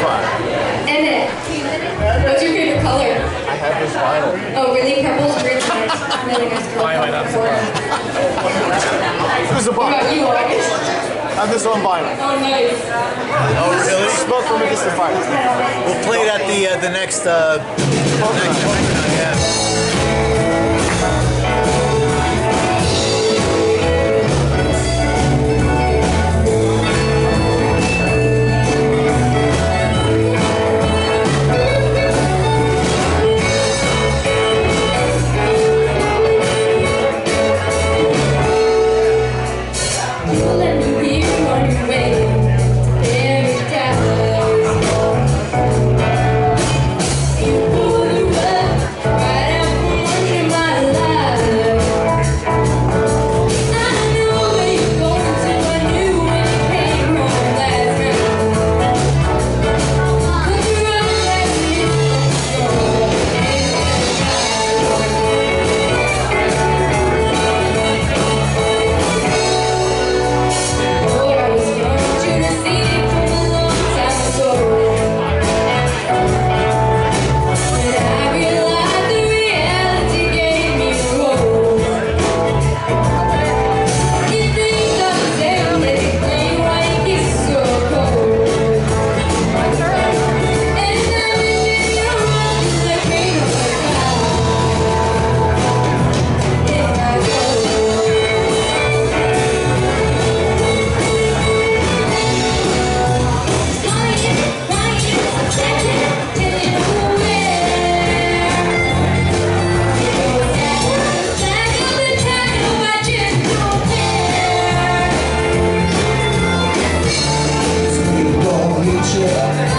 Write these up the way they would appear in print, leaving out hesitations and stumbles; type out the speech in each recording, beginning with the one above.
try. And what's your favorite color? I have this vinyl. Oh, really? Purple's really nice. Really nice color. Who's a What vinyl? about you, August? I have this on vinyl. Oh, nice. Oh, really? Smoke from a distant fire. We'll play it at the next yeah.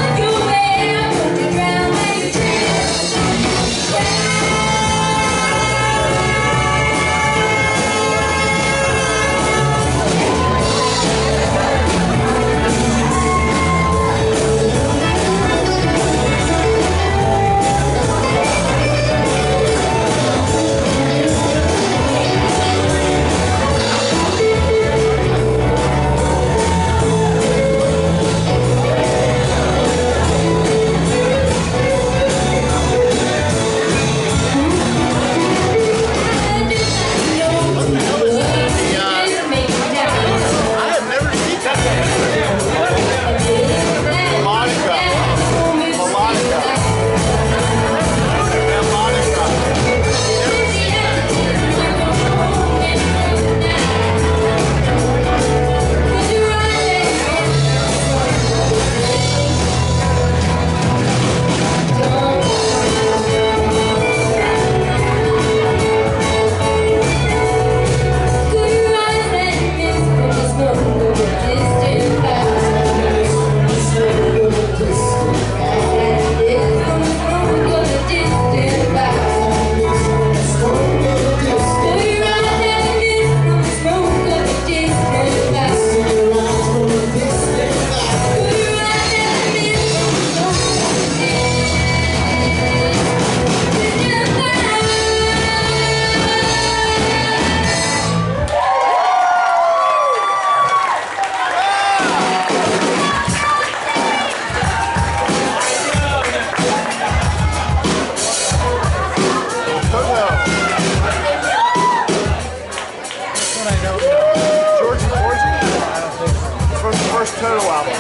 Total album.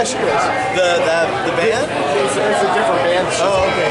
she is. The band? It's a different band. Oh, okay.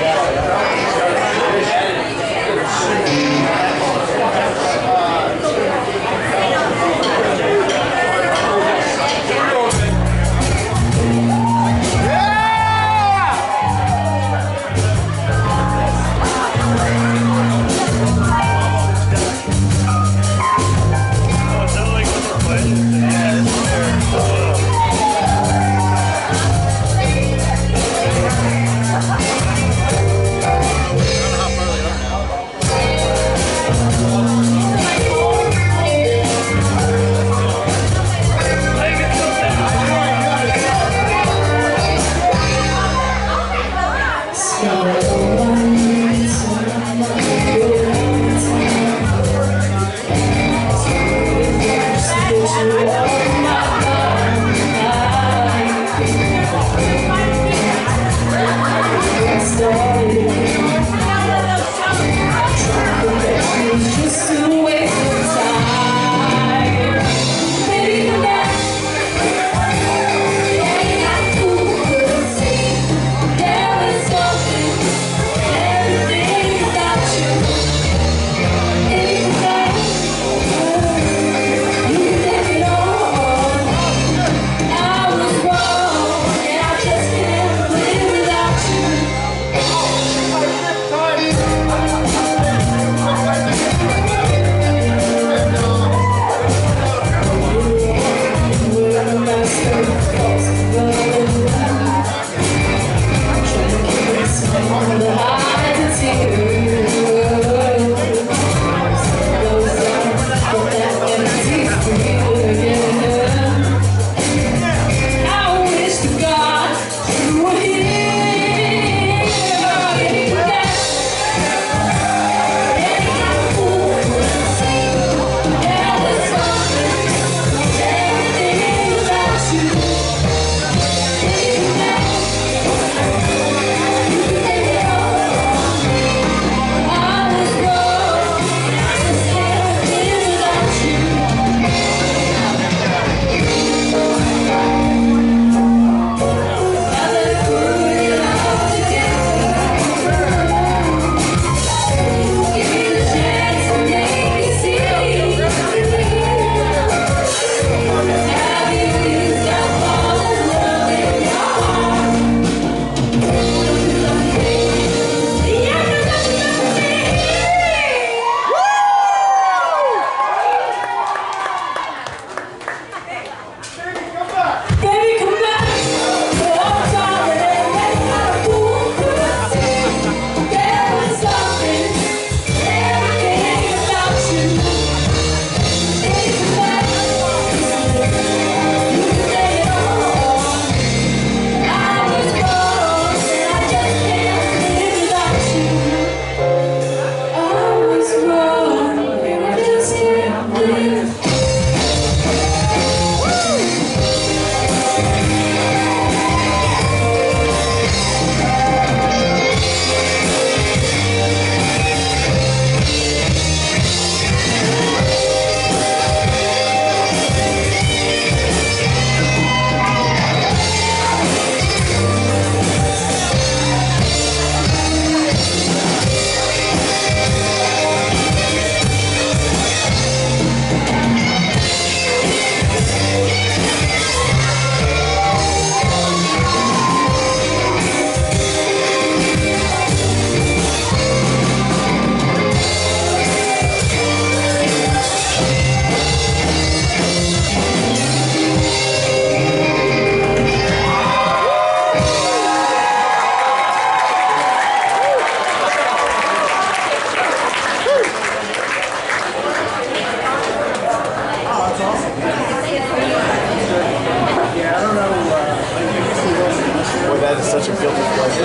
That is such a guilty pleasure.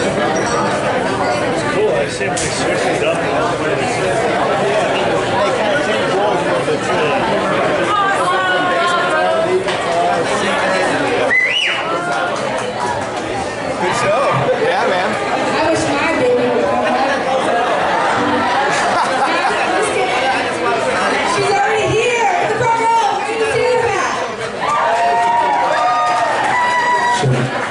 It's cool. I see when they switch it up. They kind of change roles a little bit Good show. Yeah, man. I wish my baby would come back. She's already here. The front row. Where do you see her at?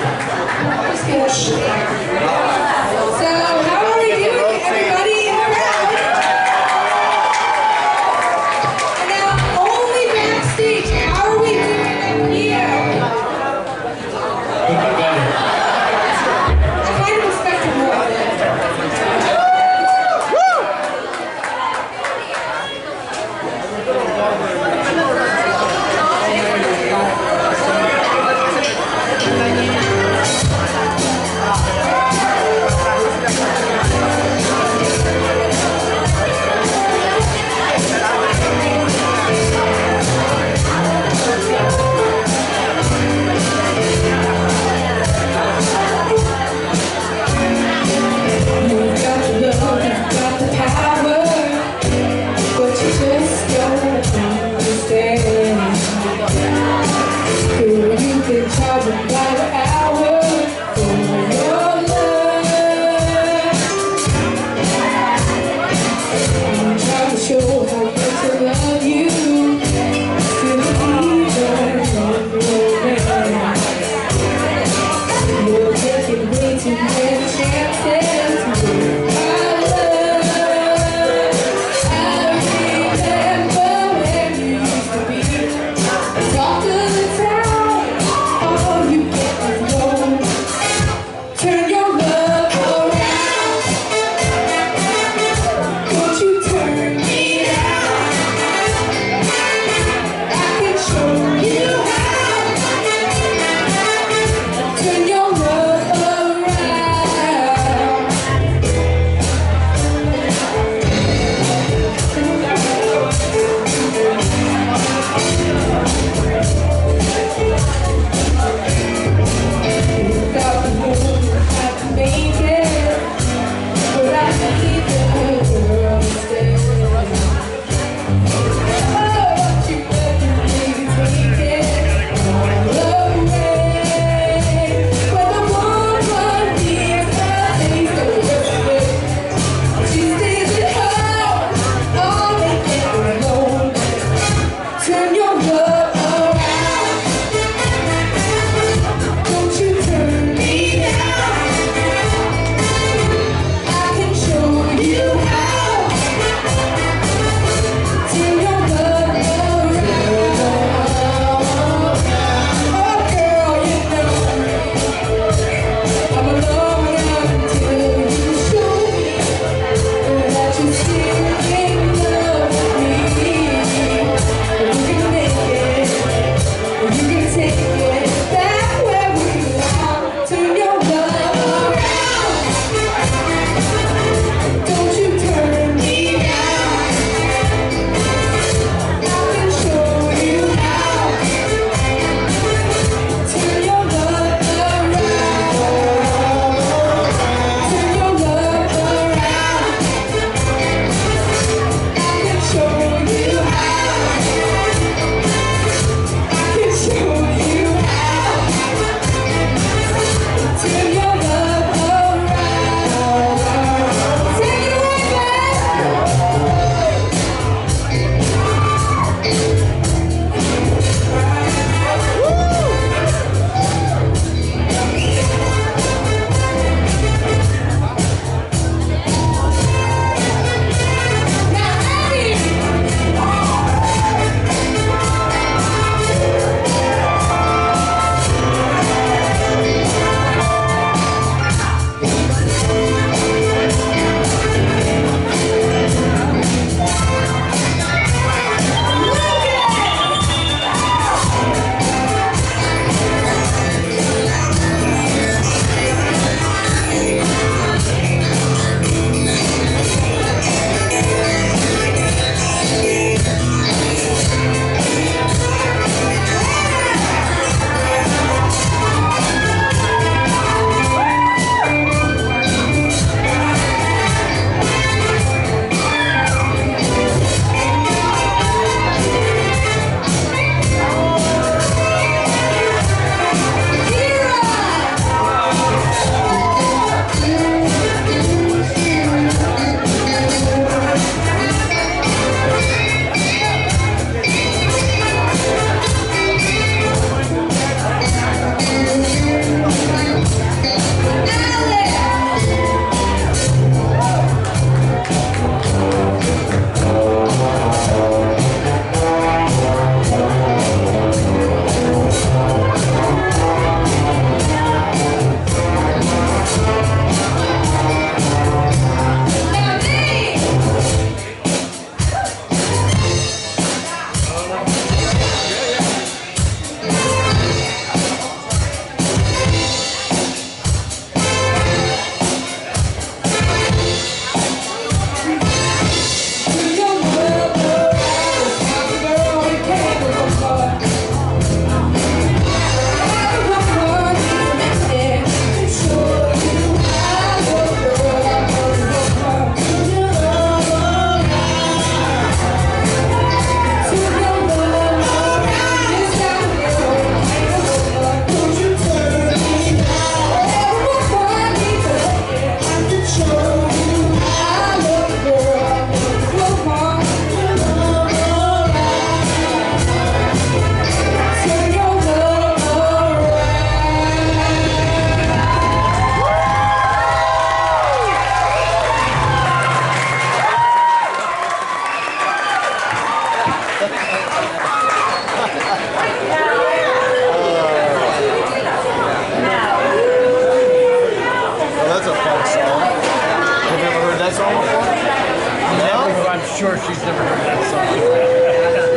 sure she's never heard that song.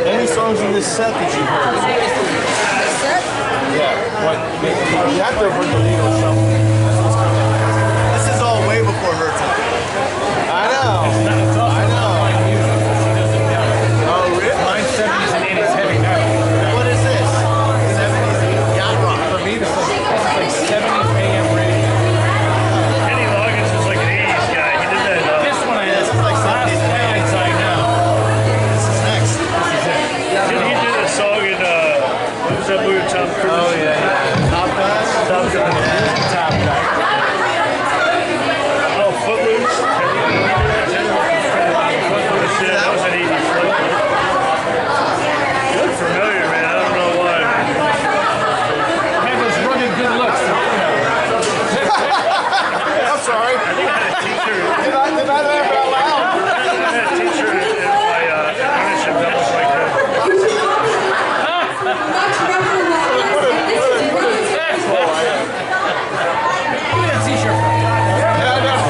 Any songs in this set that you heard? Yeah. What? You have to have heard the lead or something. This is all way before her time. I know. It's also I know. not like music. She doesn't know. Oh, really? Mine's 70s and 80s heavy metal. What is this? 70s yacht rock. For me, it's like 70s AM radio. Kenny Loggins was like an 80s guy. He did that. This one I This is like 70s and 80s. I know. This is next. He did a song in, what was that movie, Tom Cruise? Oh, yeah. Top Gun. Top Gun. Top guy. Oh, Footloose. Footloose, yeah, that was an 80s film. You look familiar, man. I don't know why. Had those rugged good looks. I'm sorry. I think I had a teacher. Did I laugh out loud? I had a teacher in my apprenticeship that was like that. Much rougher than this is really Look at that t-shirt. Yeah, I know.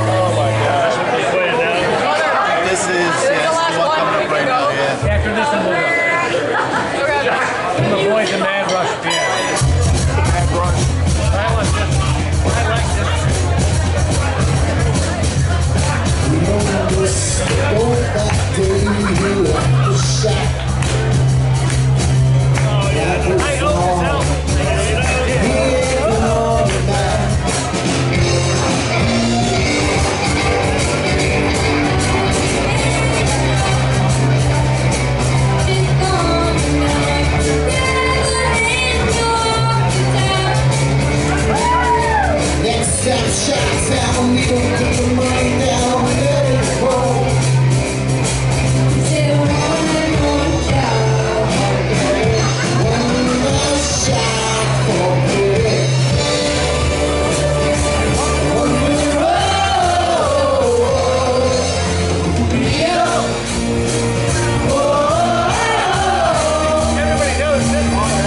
Oh my God. They play it now. This is the one coming up right now. Yeah. After this one, we'll go. The boys in Mad Rush. Yeah. Mad Rush. I like this. I like this. I own this album. Next time, shots out, we don't put the money down, we let it roll. One more shot for good. One more roll. Yeah. Everybody knows this one.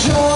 Sure.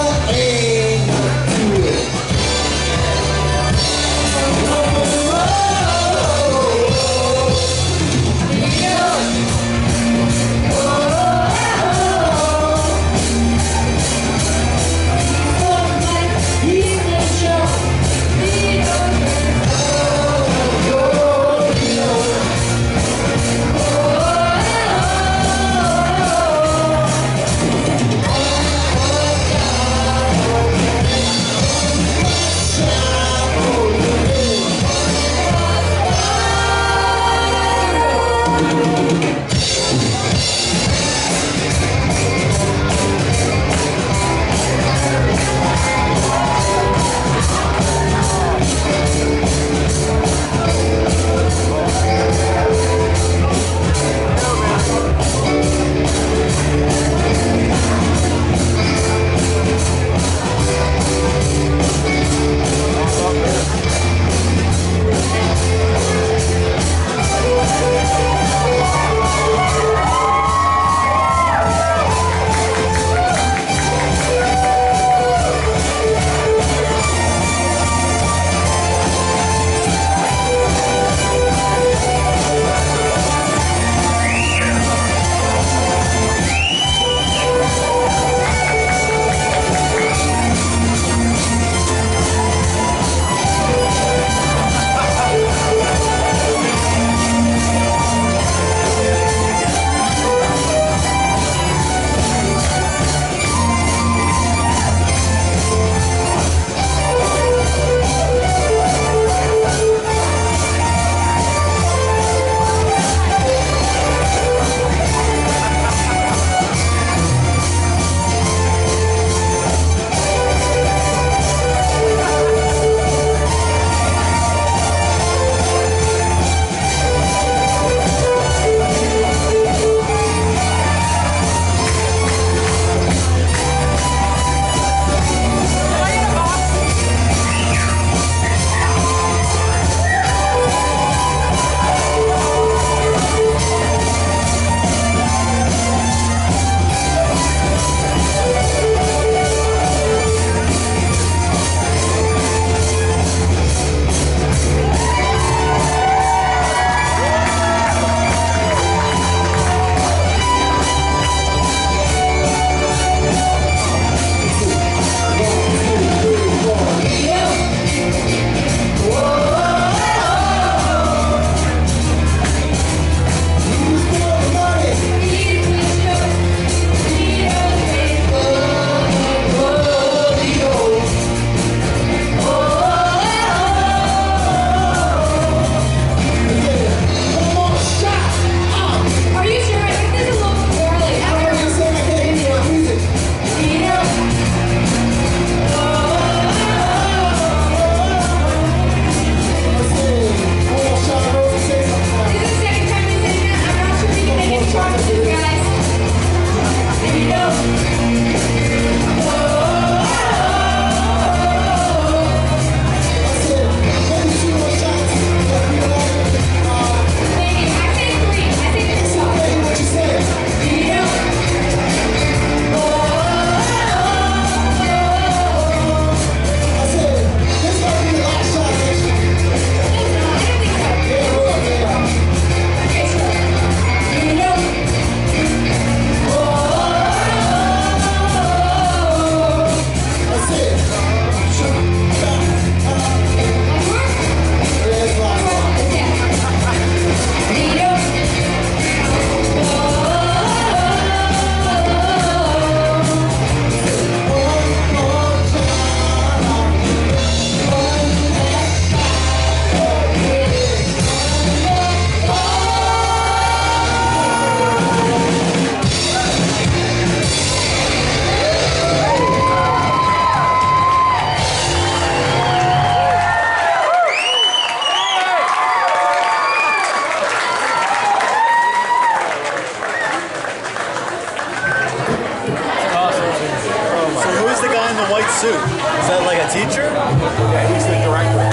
white suit. Is that like a teacher? Yeah, he's the director.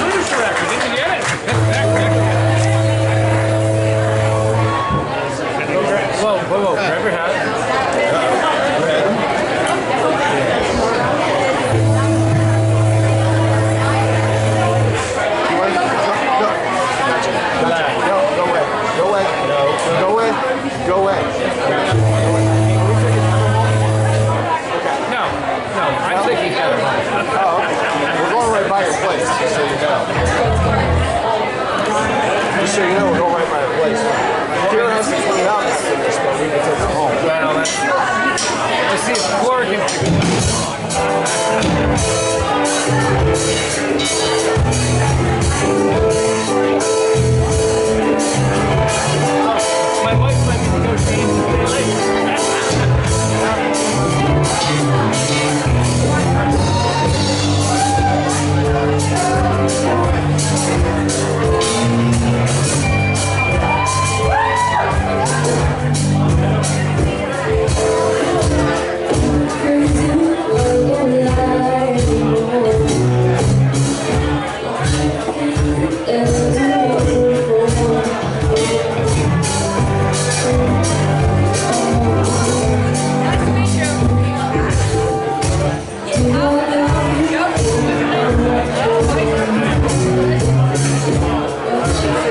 Who's director? Didn't you get it? Whoa, grab your hat. Go away. No, I'm taking care of it. Oh, okay. We're going right by your place, just so you know. Just so you know, we're going right by your place. Kira has to clean out after this, but we can take her home. Well, let's see if Flora can figure it out. My wife let me negotiate to stay late.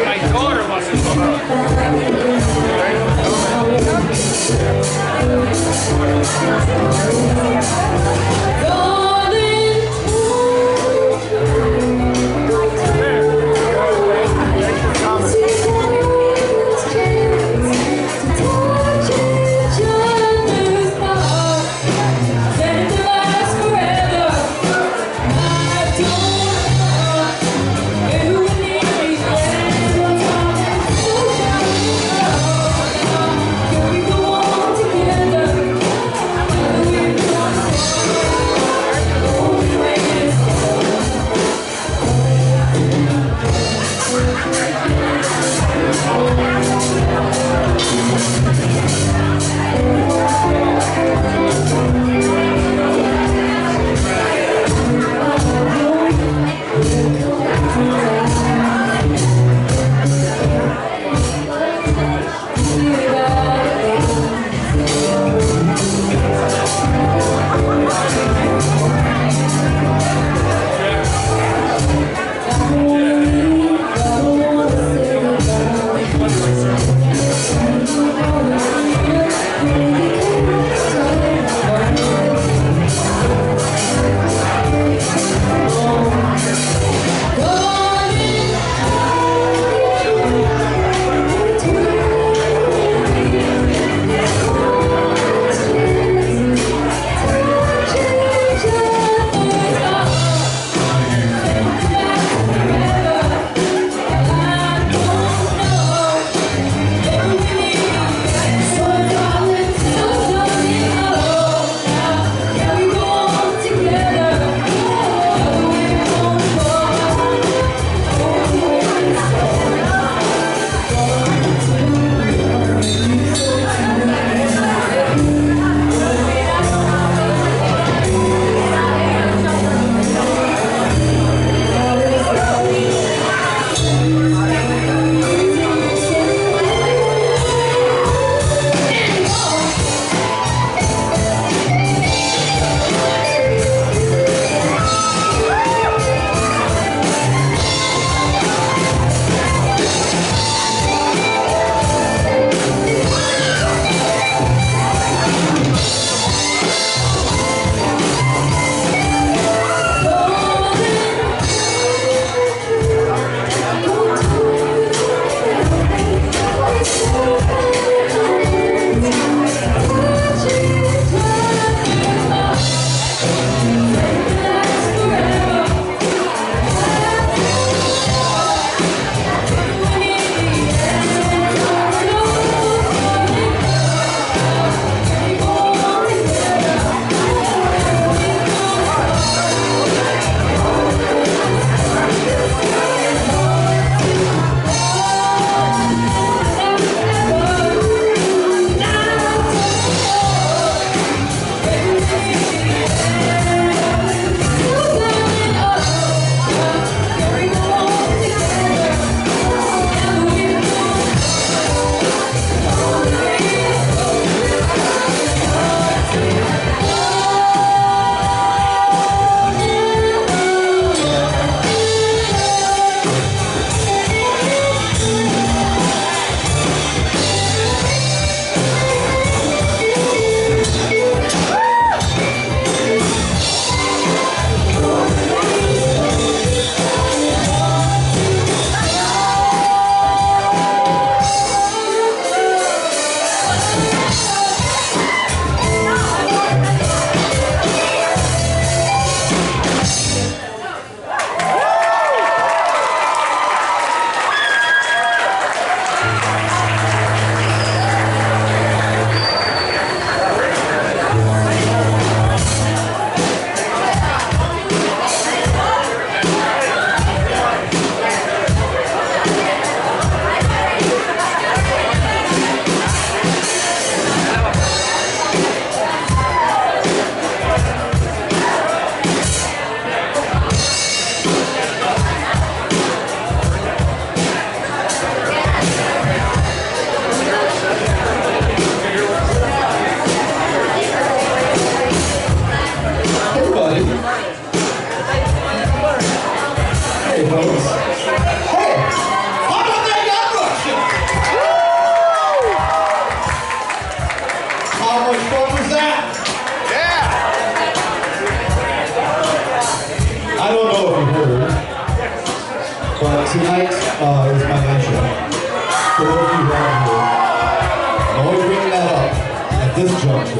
My daughter wants to come out. Together.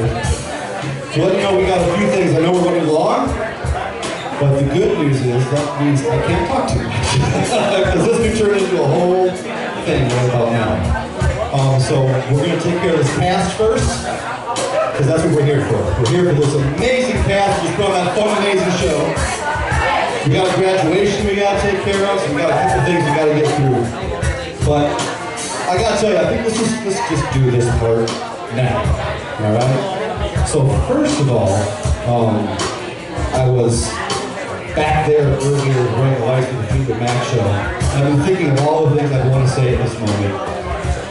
pastor. To let you know, we got a few things. I know we're running long, but the good news is that means I can't talk too much. Because this could turn into a whole thing right about now. So we're going to take care of this past first, because that's what we're here for. We're here for this amazing past. Just put on that fun, amazing show. We got a graduation we got to take care of, so we got a couple things we got to get through. But I got to tell you, I think let's just do this part now. All right? So first of all, I was back there earlier running the lights with the Fleetwood Mac show. I've been thinking of all the things I want to say at this moment.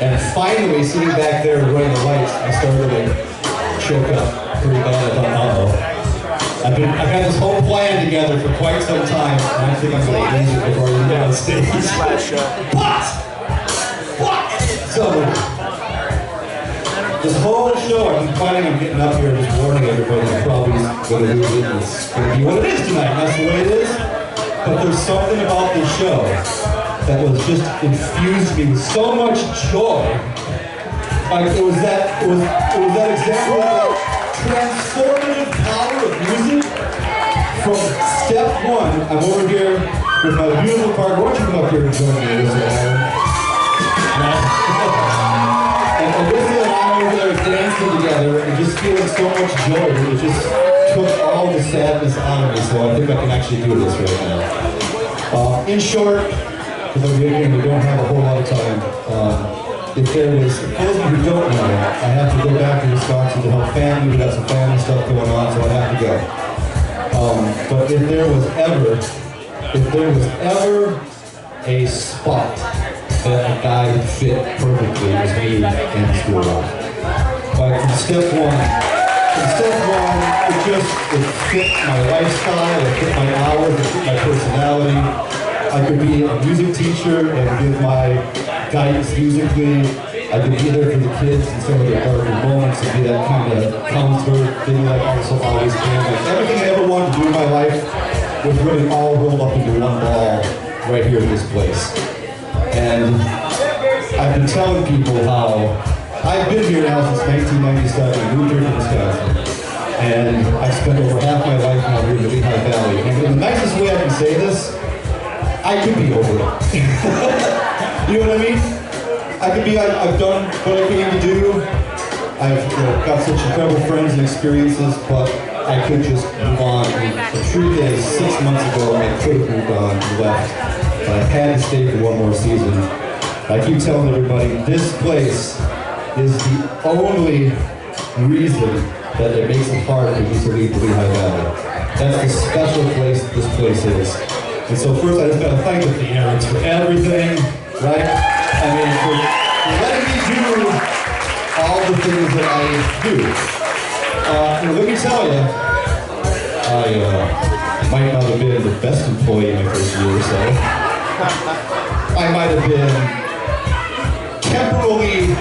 And finally, sitting back there running the lights, I started to choke up pretty bad. I thought, uh-oh. I've had this whole plan together for quite some time, and I think I'm going to lose it before I even get on stage. What? So, this whole show, I've been planning on getting up here and just warning everybody that probably going to lose it. It's going to be what it is tonight, and that's the way it is. But there's something about this show that was just infused me with so much joy. Like it was that example of that transformative power of music. From step one, I'm over here with my beautiful partner. Why don't you come up here and join me in this one? And Alyssa and I over there dancing together and just feeling so much joy. It just took all the sadness out of me, so I think I can actually do this right now. In short, because we don't have a whole lot of time, if there was, for those of you who don't know, I have to go back to Wisconsin to help family. We got some family stuff going on, so I have to go. But if there was ever a spot that a guy fit perfectly, it was me in school. Like from step one, it fit my lifestyle, it fit my hours, it fit my personality. I could be a music teacher and give my guidance musically. I could be there for the kids in some of their darker moments and be that kind of counselor, being like also always can. Like everything I ever wanted to do in my life was really all rolled up into one ball right here in this place. And I've been telling people how I've been here now since 1997, I moved here to Wisconsin. And I've spent over half my life now here in the Lehigh Valley. And in the nicest way I can say this, I could be over it. You know what I mean? I could be, I've done what I came to do. I've got such incredible friends and experiences, but I could just move on. And the truth is, 6 months ago, I could have moved on and left. But I had to stay for one more season. I keep telling everybody, this place is the only reason that it makes it hard for me to leave the Lehigh Valley. That's the special place this place is. And so first I just got to thank the parents for everything, right? I mean, for letting me do all the things that I do. And let me tell you, I might not have been the best employee in my first year or so. I might have been temporarily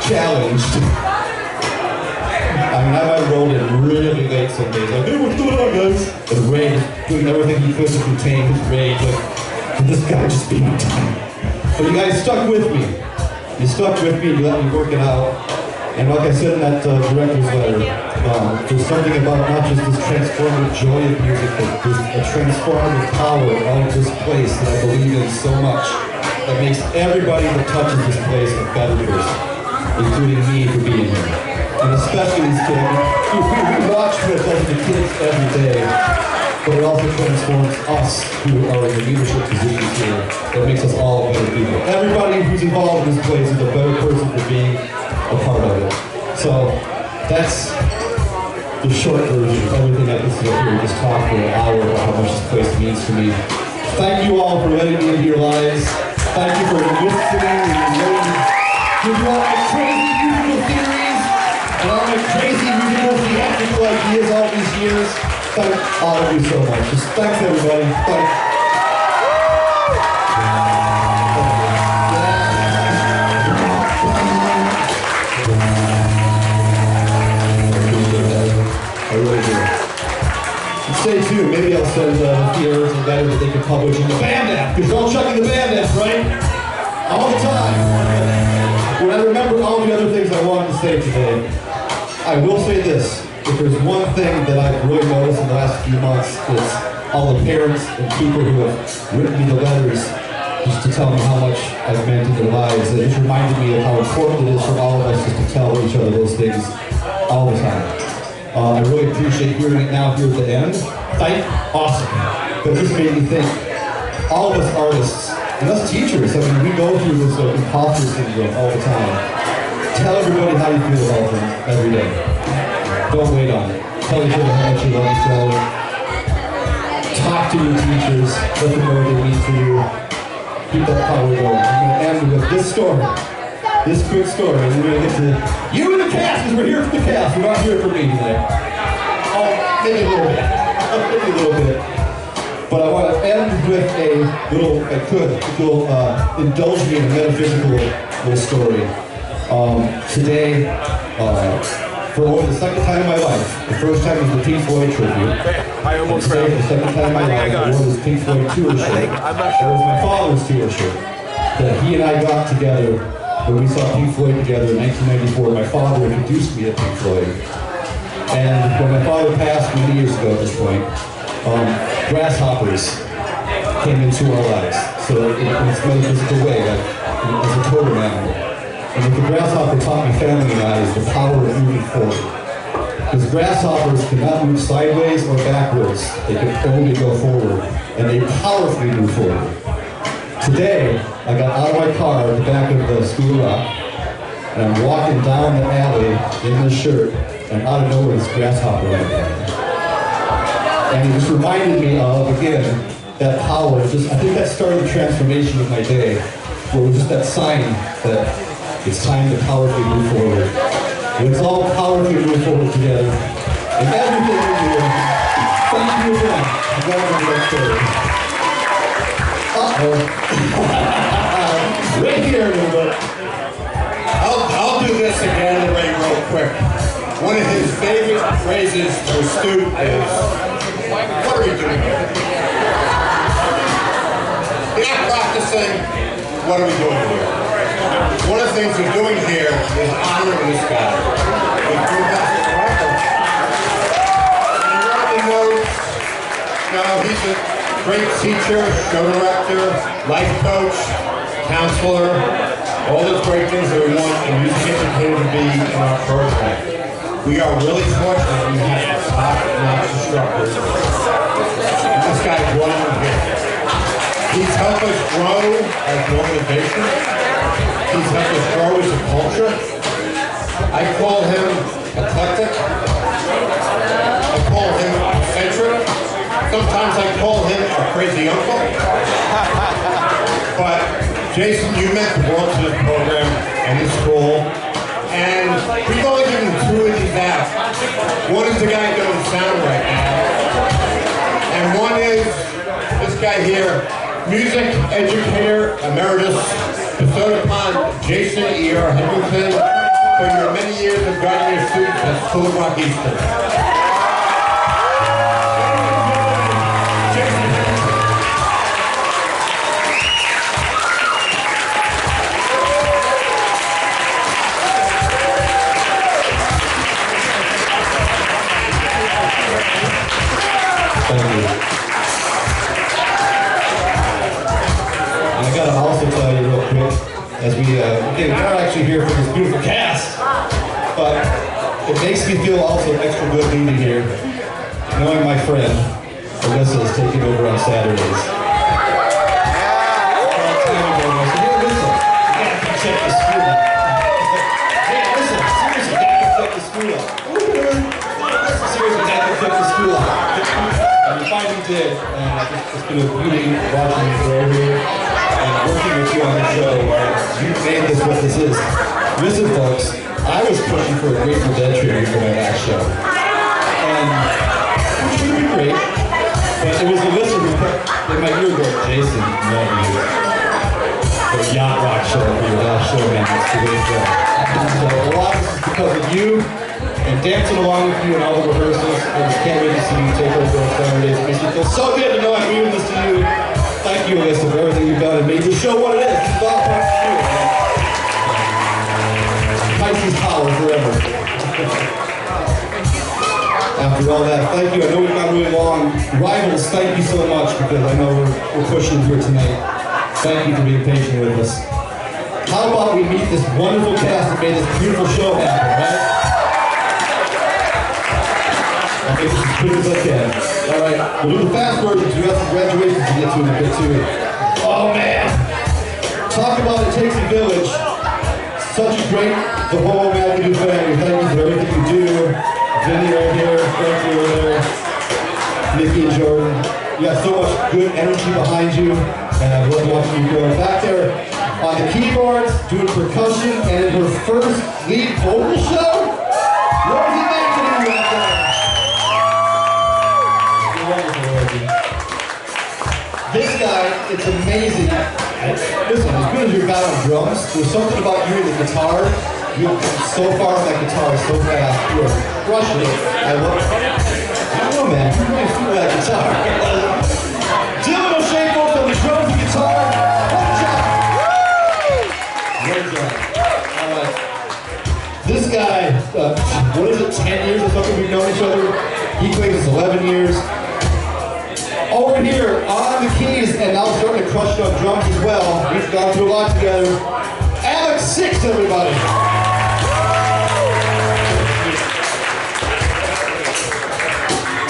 challenged. I mean, I might have rolled in really late some days. Like, hey, what's going on, guys? And Ray doing everything he could to contain his rage. Like, can this guy just be on time? But you guys stuck with me. You stuck with me, you let me work it out. And like I said in that director's letter, there's something about not just this transformative joy of music, but there's a transformative power of this place that I believe in so much that makes everybody that touches this place a better person, including me for being here. And especially these kids. We watch what it does to the kids every day, but it also transforms us who are in the leadership positions here. It makes us all better people. Everybody who's involved in this place is a better person for being a part of it. So that's the short version of everything I can sit here and just talk for an hour about how much this place means to me. Thank you all for letting me into your lives. Thank you for listening and learning. Give you all my crazy musical theories and all my crazy musical theatrical ideas all these years. Thank all of you so much. Just thanks everybody. Thanks. I really do. And stay tuned. Maybe I'll send Theories and letter that they can publish in the band app. Because we're all checking the band app, right? All the time. When I remember all the other things I wanted to say today, I I will say this, if there's one thing that I've really noticed in the last few months, it's all the parents and people who have written me the letters just to tell me how much I've meant in their lives. It just reminded me of how important it is for all of us just to tell each other those things all the time. I really appreciate hearing it now here at the end. Awesome. But it just made me think, all of us artists, and us teachers, I mean, we go through this imposter syndrome all the time. Tell everybody how you feel about them every day. Don't wait on it. Tell each other how much you love each other. Talk to your teachers. Let them know what they mean to you. Keep that power going. I'm going to end with this story. This quick story. And we're going to get to you and the cast, because we're here for the cast. We're not here for me today. Oh, maybe a little bit. Maybe a little bit. But I want to end with a little, if I could, if you'll indulge me in a metaphysical little story. Today, for over the second time in my life, the first time was the Pink Floyd tribute. I almost Today, grabbed the second time in my life, I wore this Pink Floyd tour shirt. I'm not That was my father's tour shirt that he and I got together when we saw Pink Floyd together in 1994. My father introduced me to Pink Floyd. And when my father passed many years ago at this point, grasshoppers came into our lives. So in this metaphysical way, like as a totem animal. And what the grasshopper taught my family and I is the power of moving forward. Because grasshoppers cannot move sideways or backwards. They can only go forward. And they powerfully move forward. Today, I got out of my car at the back of the School of Rock, and I'm walking down the alley in this shirt, and out of nowhere this grasshopper went by. And it just reminded me of, again, that power. I think that started the transformation of my day, where it was just that sign that it's time to powerfully move forward. Let's all powerfully move forward together. And everything we're doing, thank you again. I'm glad to that story. Uh-oh. Right here, everybody. I'll do this again, Ray, real quick. One of his favorite phrases to a student is, what are we doing here? You're not practicing, what are we doing here? One of the things we're doing here is honoring this guy. He's a great teacher, show director, life coach, counselor, all those great things that we want a music educator to be in our program. We are really fortunate we have top-notch instructors. And this guy's one of them here. He's helped us grow as an organization. He's helped us grow as a culture. I call him eclectic. I call him eccentric. Sometimes I call him a crazy uncle. But Jason, you meant the world to this program and this school. And we've only given 2 of these out. One is the guy doing sound right now. And one is this guy here, music educator emeritus, bestowed upon Jason E.R. Henderson for your many years of guiding your students at School of Rock Eastern. Thank you. And I gotta also tell you real quick, as we're not actually here for this beautiful cast, but it makes me feel also extra good being here, knowing my friend, Alyssa, is taking over on Saturdays. A long time ago, I said, hey, Alyssa, you gotta come check the school out. Hey, Alyssa, seriously, you gotta come check the school out. Seriously, you gotta come check the school out. And we finally did, and it's been a beauty watching you grow here and working with you on the show. You made this what this is. Listen, folks, I was pushing for a Grateful Dead tribute for my last show. And which would be great, but it was Alyssa who put in my ear going, Jason, love you. The Yacht Rock show for your last show, man. That's the way to go. So a lot of this is because of you. And dancing along with you in all the rehearsals. I just can't wait to see you take over on Saturdays. It makes me feel so good to know I'm giving this to you. Thank you, Alyssa, for everything you've done and made the show what it is. It's all part of you, man. Pisces power forever. after all that. Thank you. I know we've gone really long. Rivals, thank you so much because I know we're pushing here tonight. Thank you for being patient with us. How about we meet this wonderful cast that made this beautiful show happen, right? I'll make this as quick as I can. All right, we'll do the fast versions. We got some graduations to get to in a bit too. Oh man! Talk about it takes a village. Such a great, the whole McAdoo family. Thank you for everything you do. Vinny right here, Frank over there, Nikki and Jordan. You got so much good energy behind you, and I love watching you go back there on the keyboards, doing percussion, and in her first lead vocal show. Rosie McAdoo out there. You're wonderful, Rosie. This guy, it's amazing. Listen, as good as your guy on drums, there's something about you and the guitar. You've come so far on that guitar so fast. You're crushing it. I love it. I don't know, man. You really feel that guitar. Dylan O'Shea both on the drums and guitar. Good job. Great job. All right. This guy, what is it, 10 years or something we've known each other? He claims it's 11 years. Over here on the keys and now starting to crush it on drums as well. We've gone through a lot together. Alex Six, everybody.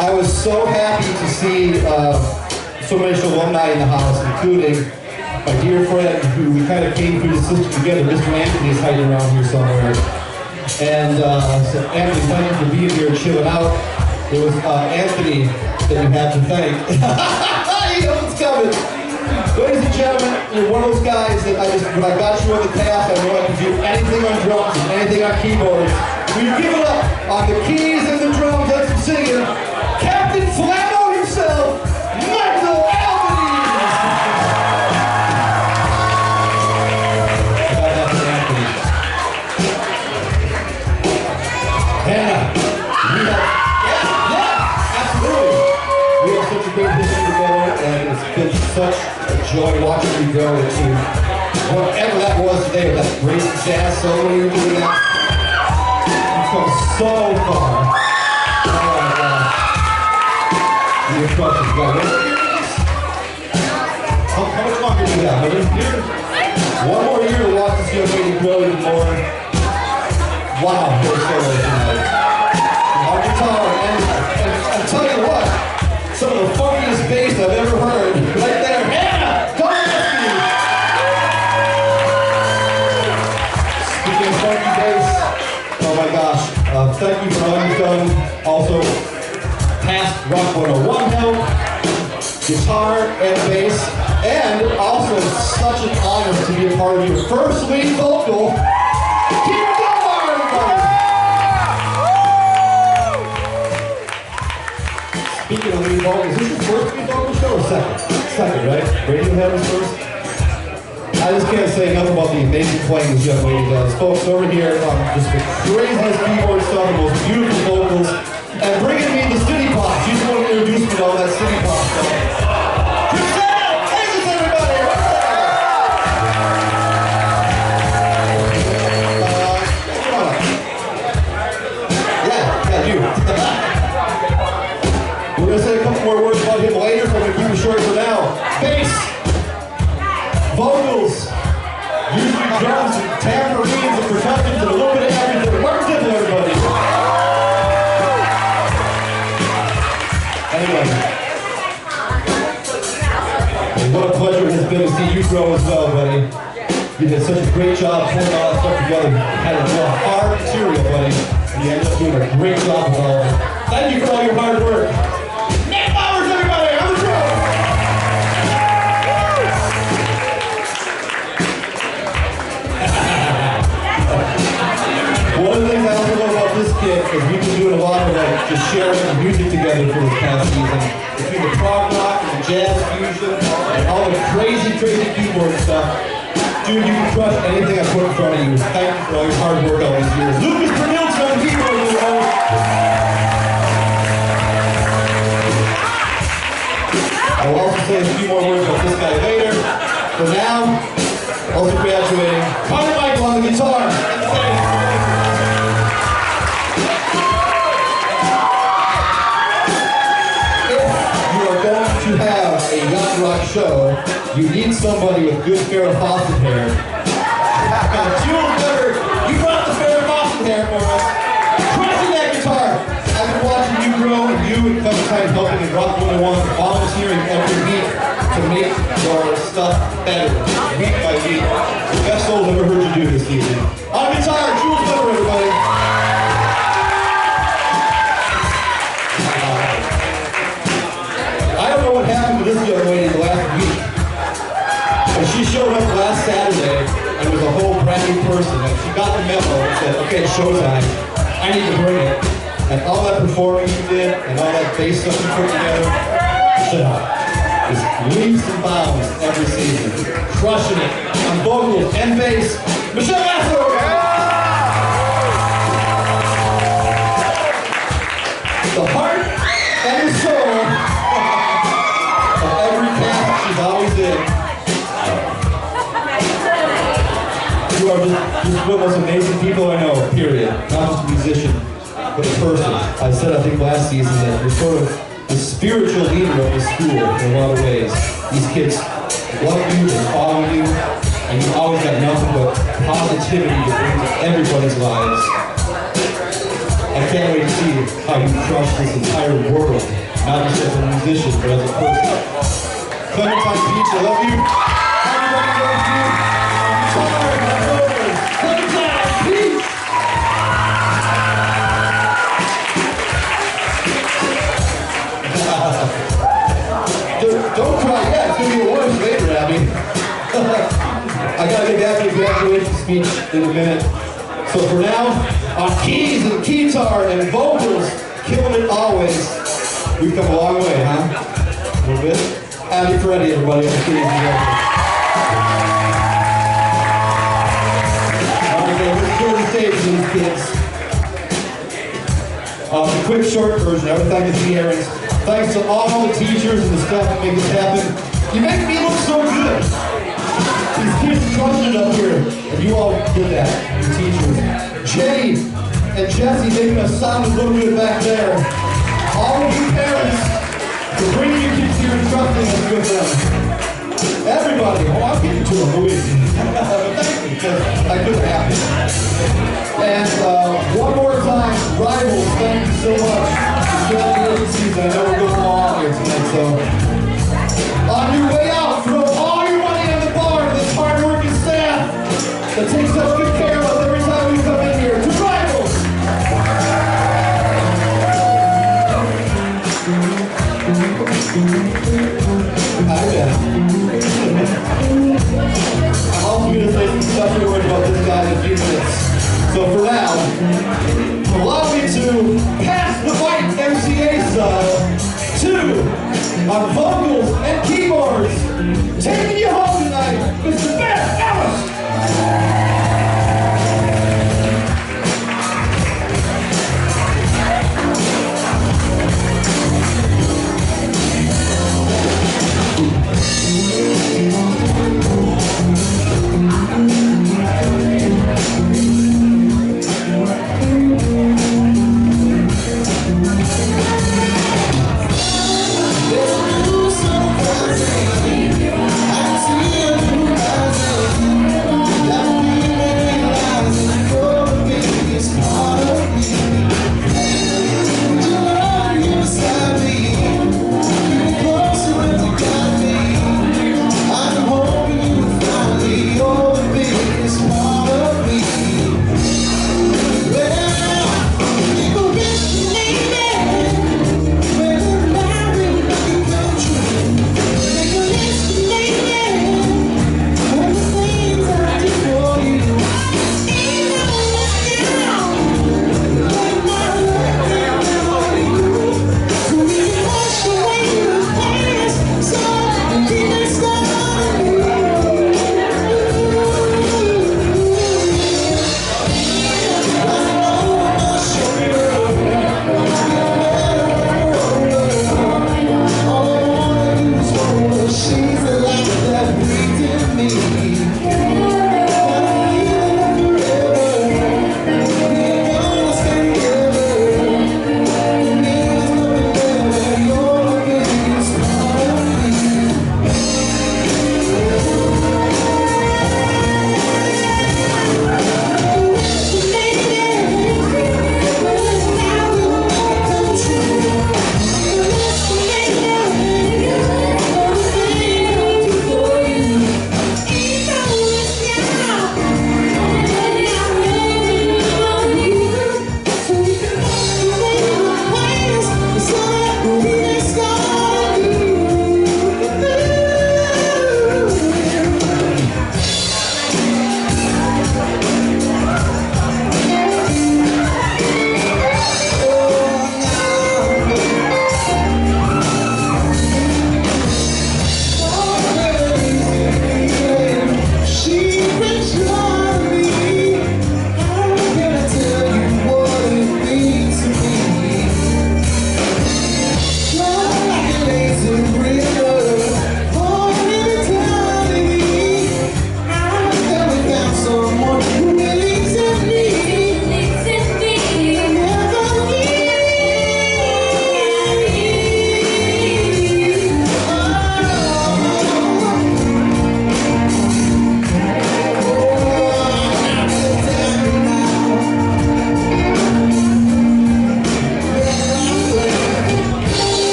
I was so happy to see so many alumni in the house, including my dear friend who we kind of came through the system together. Mr. Anthony is hiding around here somewhere. And so Anthony, thank you for being here and chilling out. It was Anthony that you have to thank. He knows it's coming. Ladies and gentlemen, you're one of those guys that when I got you on the path, I know I can do anything on drums and anything on keyboards. We've given up on the keys and the drums and some singing. Captain Flamo himself, Michael Albanese! Hannah, we have... We have such a great history together, and it's been such a joy watching you grow into whatever that was today, with that great jazz solo you were doing that. You've come so far. Oh my God. You're crushing, guys. How much longer do you have? Another year? One more year to watch this young lady grow even more. Wow, great solo tonight. Our guitar, and I'll tell you what. Some of the funkiest bass I've ever heard. Right there. Hannah! Come rescue! Speaking of funky bass, oh my gosh. Thank you for all you've done. Also, past Rock 101 help, guitar and bass, and also such an honor to be a part of your first lead vocal. Keep going, everybody! Speaking of lead vocals, is this your first lead vocal show or second? Second, right? Radiohead was first? I just can't say enough about the amazing playing this young lady does. Folks, over here, just the craziest keyboard stuff, the most beautiful vocals, and bringing me the city pop. She's the one who introduced me to all that city pop stuff. Chriselle! Thank you, everybody! Come on up. Yeah, you. We're going to say a couple more words about him later, so I'm going to keep it short for now. Bass, vocals, usually drums and tambourines and percussions and a little bit of everything. Mark Dibble, everybody. Anyway, what a pleasure it has been to see you grow as well, buddy. You did such a great job pulling all that stuff together. You had a lot of hard material, buddy, and you ended up doing a great job with all of it. Thank you for all your hard work. One of the things I also love about this kid is we've been doing a lot of just sharing music together for this past season. Between the prog rock and the jazz fusion and all the crazy keyboard stuff. Dude, you can crush anything I put in front of you. Thank you for all your hard work all these years. Lucas Pernil's on keyboard, everyone. I will also say a few more words about this guy later. For now, also graduating, Connor Michael on the guitar. yacht rock show, you need somebody with good Farrah Fawcett hair. Jules Weber, you brought the Farrah Fawcett hair for us. Crushing that guitar. I've been watching you grow, and you and Clementine helping in Rock 101, volunteering every week to make your stuff better, week by week. Best soul I've ever heard you do this evening. On guitar, Jules Weber, everybody. I don't know what happened to this young lady last week, but she showed up last Saturday and was a whole brand new person. And she got the memo and said, okay, it's showtime. I need to bring it. And all that performing you did and all that bass stuff you put together, shut up. Just leaps and bounds every season. Crushing it on vocals and bass. Michelle Masso! The heart and the soul of every cast she's always in. You are just one of the most amazing people I know, period. Not just a musician, but a person. I said, I think last season, that you're sort of the spiritual leader of the school in a lot of ways. These kids love you, they follow you, and you've always got nothing but positivity to bring to everybody's lives. I can't wait to see how you crush this entire world, not just as a musician, but as a person. Clementine Beach, I love you. Everybody loves you. Sorry, my brothers. Clementine Beach! Don't cry yet, it's going to be worse later, Abby. I got to get back to the graduation speech in a minute. So for now, on keys and guitar and vocals, killing it always. We've come a long way, huh? A little bit? Abby Ferretti, everybody, on keys and vocals. Okay, let's go to the stage for these kids. A quick short version, I would thank the parents. Thanks to all the teachers and the staff that make this happen. You make me look so good. These kids crushed it up here, and you all did that, your teachers. Jenny and Jesse making us sound a little good back there. All of you parents for bringing your kids here and trusting us with them. Everybody, I'm getting to them, believe me. Thank you, because I couldn't happen. And one more time, Rivals, thank you so much. I know we're going long here tonight, so on your way out, throw all your money on the bar to this hard-working staff that takes such good care of us every time we come in here. To Rivals! I'm also going to say some special words about this guy in a few minutes. So for now, allow me to pass the mic MCA style to our vocals and keyboards, taking you home tonight, Mr. Ben Ellis. I can see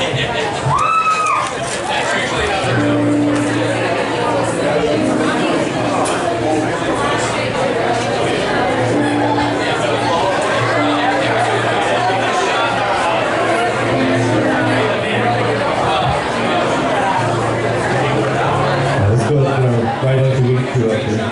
Let's go right into week 2 up here.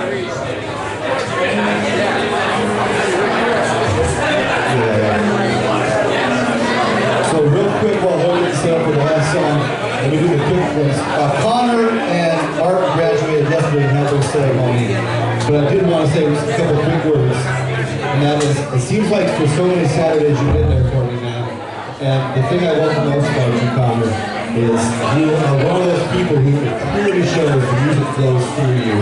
So real quick, while they're getting set up for the last song, let me do the quick ones. Connor and Art graduated yesterday and had their ceremony, but I did want to say just a couple quick words, and that is, it seems like for so many Saturdays you've been there for me, man. And the thing I love the most about you, Connor, is you are one of those people who clearly shows the music flows through you.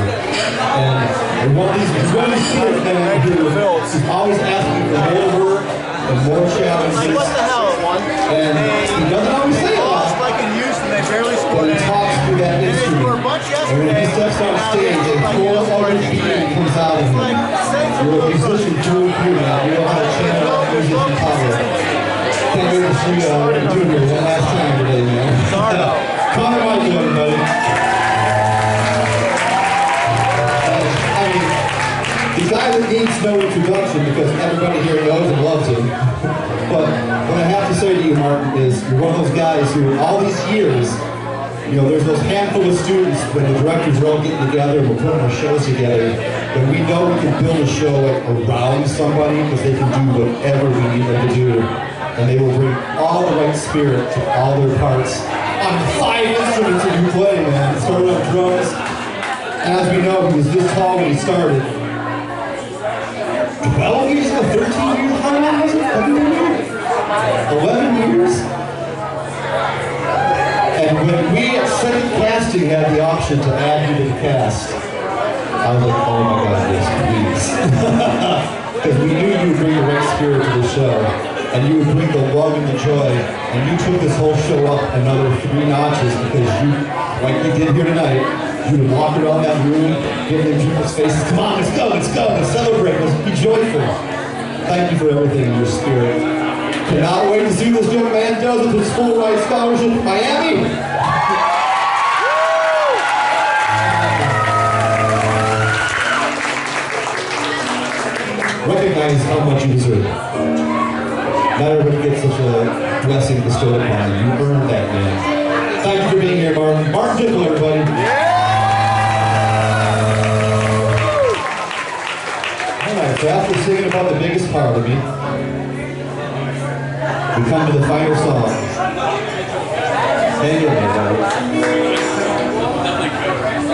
And one of these kids, man, who's always asking for more work and more challenges. What the hell, one? And he doesn't always say a lot, Like in Houston, they barely but scored he talks through that instrument. And when he steps on stage, a full other being comes out of him. You're a musician through and through now. You know how to channel that music and power. Can't wait to see Junior one last time today, man. Connor, how you doing, buddy? I mean, the guy that needs no introduction because everybody here knows and loves him. But what I have to say to you, Martin, is you're one of those guys who, all these years, you know, there's those handful of students when the directors are all getting together and we're putting our shows together, that we know we can build a show around somebody because they can do whatever we need them to do. And they will bring all the right spirit to all their parts on 5 instruments that you play, man. Started on drums. As we know, he was this tall when he started. 12 years ago, 13 years, how long was it? 11 years? And when we at second casting had the option to add you to the cast, I was like, oh my God, yes, please. Because we knew you would bring the right spirit to the show. And you would bring the love and the joy, and you took this whole show up another 3 notches because you, like you did here tonight, you would walk around that room, get in people's faces, come on, let's go, let's celebrate, let's be joyful. Thank you for everything in your spirit. Cannot wait to see what this young man does with his full ride scholarship in Miami. Recognize how much you deserve. Not everybody gets such a blessing bestowed upon you. You earned that, man. Thank you for being here, Martin. Martin Dickel, everybody. Alright, so after singing about the biggest part of me, we come to the final song. Hang in there, buddy.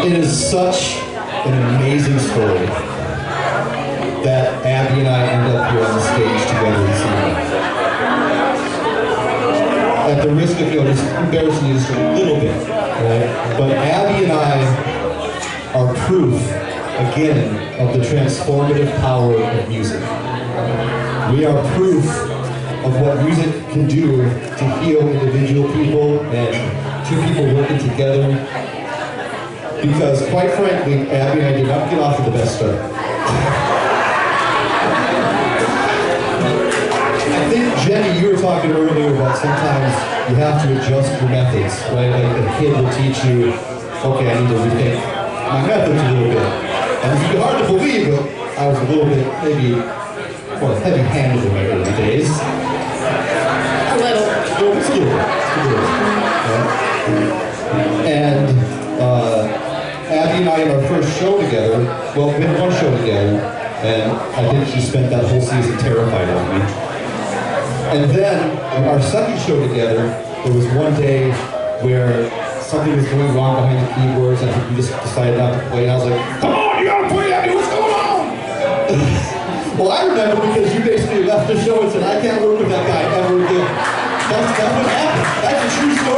It is such an amazing story that Abby and I end up here on the stage together this evening. At the risk of, just embarrassing you just a little bit, right? But Abby and I are proof, again, of the transformative power of music. We are proof of what music can do to heal individual people and 2 people working together. Because, quite frankly, Abby and I did not get off to the best start. I think, Jenny, you were talking earlier about sometimes you have to adjust your methods, right? Like a kid will teach you, okay, I need to rethink my methods a little bit. And it's hard to believe, but I was a little bit, maybe, well, heavy-handed in my early days. A little bit skilled. And Abby and I in our first show together, well, we had one show together, and I think she spent that whole season terrified of me. And then, in our second show together, there was one day where something was going wrong behind the keyboards, and we just decided not to play, and I was like, come on, you gotta play, Abby, what's going on? Well, I remember because you basically left the show and said, I can't work with that guy ever again. That's what happened. That's a true story.